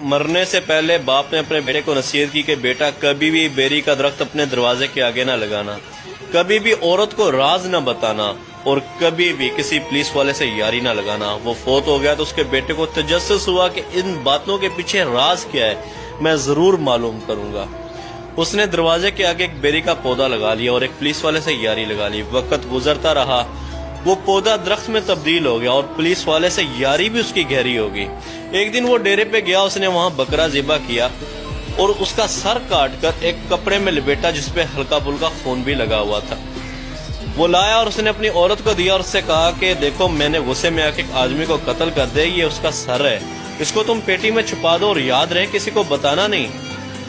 مرنے سے پہلے باپ نے اپنے بیٹے کو نصیحت کی کہ بیٹا کبھی بھی بیری کا درخت اپنے دروازے کے آگے نہ لگانا، کبھی بھی عورت کو راز نہ بتانا، اور کبھی بھی کسی پولیس والے سے یاری نہ لگانا۔ وہ فوت ہو گیا تو اس کے بیٹے کو تجسس ہوا کہ ان باتوں کے پیچھے راز کیا ہے، میں ضرور معلوم کروں گا۔ اس نے دروازے کے آگے ایک بیری کا پودا لگا لیا اور ایک پولیس والے سے یاری لگا لی۔ وقت گزرتا رہا، وہ پودا درخت میں تبدیل ہو گیا اور پولیس والے سے یاری بھی اس کی گہری ہوگی۔ ایک دن وہ ڈیرے پہ گیا، اس نے وہاں بکرا ذبح کیا اور اس کا سر کاٹ کر ایک کپڑے میں لپیٹا جس پہ ہلکا پھلکا خون بھی لگا ہوا تھا۔ وہ لایا اور اس نے اپنی عورت کو دیا اور اس سے کہا کہ دیکھو میں نے غصے میں آ کے ایک آدمی کو قتل کر دے، یہ اس کا سر ہے، اس کو تم پیٹی میں چھپا دو اور یاد رہے کسی کو بتانا نہیں،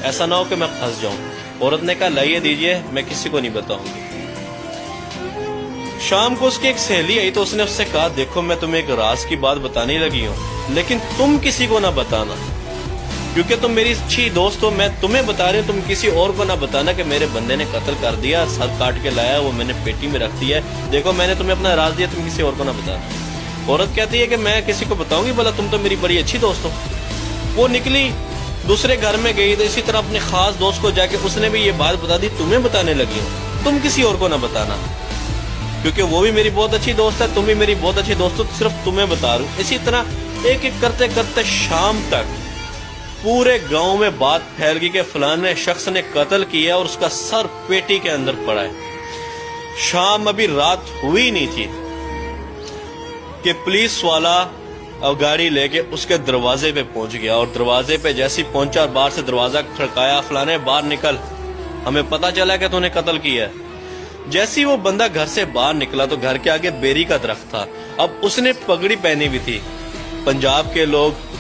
ایسا نہ ہو کہ میں پھنس جاؤں۔ عورت نے کہا لائیے دیجئے، میں کسی کو نہیں بتاؤں گی۔ شام کو اس کی ایک سہیلی آئی تو اس نے اس سے کہا دیکھو میں تمہیں ایک راز کی بات بتانے لگی ہوں، لیکن تم کسی کو نہ بتانا، کیونکہ تم میری اچھی دوست ہو، میں تمہیں بتا رہی ہوں، تم کسی اور کو نہ بتانا کہ میرے بندے نے قتل کر دیا، سر کاٹ کے لایا، وہ میں نے پیٹی میں رکھ دیا ہے، دیکھو میں نے تمہیں اپنا راز دیا، تم کسی اور کو نہ بتانا۔ عورت کہتی ہے کہ میں کسی کو بتاؤں گی، بھلا تم تو میری بڑی اچھی دوست ہو۔ وہ نکلی، دوسرے گھر میں گئی تو اسی طرح اپنے خاص دوست کو جا کے اس نے بھی یہ بات بتا دی، تمہیں بتانے لگی ہوں، تم کسی اور کو نہ بتانا، کیونکہ وہ بھی میری بہت اچھی دوست ہے، تم بھی میری بہت اچھی دوست ہو، صرف تمہیں بتا رہا ہوں۔ اسی طرح ایک ایک کرتے کرتے شام تک پورے گاؤں میں بات پھیل گئی کہ فلانے شخص نے قتل کیا اور اس کا سر پیٹی کے اندر پڑا ہے۔ شام ابھی رات ہوئی نہیں تھی کہ پولیس والا اب گاڑی لے کے اس کے دروازے پہ پہنچ گیا، اور دروازے پہ جیسی پہنچا اور باہر سے دروازہ کھڑکایا، فلانے باہر نکل، ہمیں پتہ چلا کہ تو نے قتل کیا ہے۔ جیسی وہ بندہ گھر سے باہر نکلا تو گھر کے آگے بیری کا درخت تھا، اب اس نے پگڑی پہنی ہوئی تھی۔ پنجاب کے لوگ،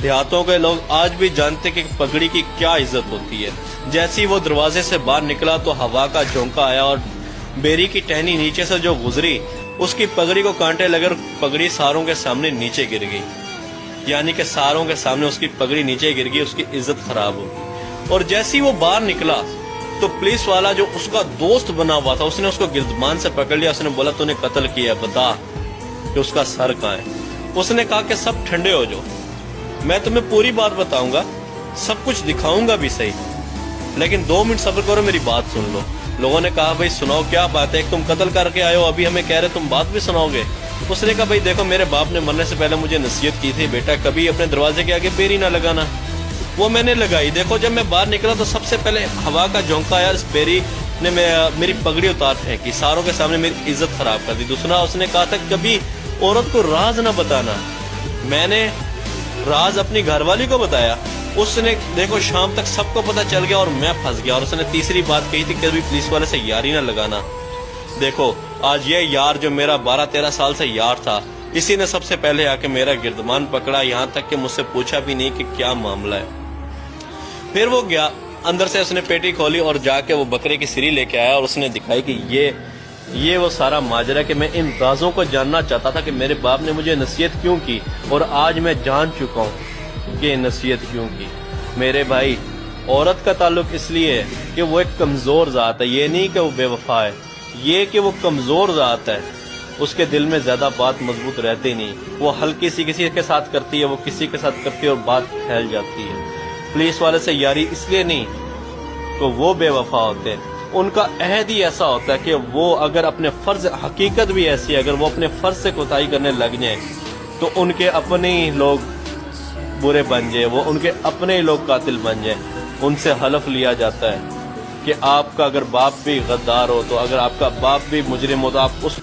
دیہاتوں کے لوگ آج بھی جانتے کہ پگڑی کی کیا عزت ہوتی ہے۔ جیسی وہ دروازے سے باہر نکلا تو ہوا کا جھونکا آیا اور بیری کی ٹہنی نیچے سے جو گزری اس کی پگڑی کو کانٹے لگے اور پگڑی ساروں کے سامنے نیچے گر گئی، یعنی کہ ساروں کے سامنے اس کی پگڑی نیچے گر گئی، اس کی عزت خراب ہو گئی۔ اور جیسی وہ باہر نکلا تو پولیس والا جو اس کا دوست بنا ہوا تھا اس نے اس کو گردمان سے پکڑ لیا، اس نے بولا تو نے قتل کیا، بتا کہ اس کا سر کہاں ہے۔ اس نے کہا کہ سب ٹھنڈے ہو جاؤ، میں تمہیں پوری بات بتاؤں گا، سب کچھ دکھاؤں گا بھی صحیح، لیکن 2 منٹ صبر کرو، میری بات سن لو۔ لوگوں نے کہا بھائی سناؤ کیا بات ہے، ایک تم قتل کر کے آئے ہو، ابھی ہمیں کہہ رہے تم بات بھی سناؤ گے۔ اس نے کہا بھائی دیکھو میرے باپ نے مرنے سے پہلے مجھے نصیحت کی تھی بیٹا کبھی اپنے دروازے کے آگے بیری نہ لگانا، وہ میں نے لگائی۔ دیکھو جب میں باہر نکلا تو سب سے پہلے ہوا کا جھونکا آیا، اس بیری نے میری پگڑی اتار پھینکی، ساروں کے سامنے میری عزت خراب کر دی۔ دوسرا اس نے کہا تھا کبھی عورت کو راز نہ بتانا، میں نے راز اپنی گھر والی کو بتایا، اس نے دیکھو شام تک سب کو پتہ چل گیا اور میں پھنس گیا۔ اور اس نے تیسری بات کہی تھی کہ کبھی پولیس والے سے یاری نہ لگانا۔ دیکھو آج یہ یار جو میرا 12-13 سال سے یار تھا، اسی نے سب سے پہلے آ کے میرا گردمان پکڑا، یہاں تک کہ مجھ سے پوچھا بھی نہیں کہ کیا معاملہ ہے۔ پھر وہ گیا اندر سے، اس نے پیٹی کھولی اور جا کے وہ بکرے کی سری لے کے آیا اور اس نے دکھائی کہ یہ وہ سارا ماجرا کہ میں ان رازوں کو جاننا چاہتا تھا کہ میرے باپ نے مجھے نصیحت کیوں کی، اور آج میں جان چکا ہوں کہ نصیحت کیوں کی۔ میرے بھائی عورت کا تعلق اس لیے ہے کہ وہ ایک کمزور ذات ہے، یہ نہیں کہ وہ بے وفا ہے، یہ کہ وہ کمزور ذات ہے، اس کے دل میں زیادہ بات مضبوط رہتی نہیں، وہ ہلکی سی کسی کے ساتھ کرتی ہے، وہ کسی کے ساتھ کرتی ہے اور بات پھیل جاتی ہے۔ پولیس والے سے یاری اس لیے نہیں تو وہ بے وفا ہوتے ہیں، ان کا عہد ہی ایسا ہوتا ہے کہ وہ اگر اپنے فرض، حقیقت بھی ایسی ہے، اگر وہ اپنے فرض سے کوتاہی کرنے لگ جائیں تو ان کے اپنے ہی لوگ برے بن جائیں، وہ ان کے اپنے ہی لوگ قاتل بن جائیں۔ ان سے حلف لیا جاتا ہے کہ آپ کا اگر باپ بھی غدار ہو، تو اگر آپ کا باپ بھی مجرم ہو تو آپ اس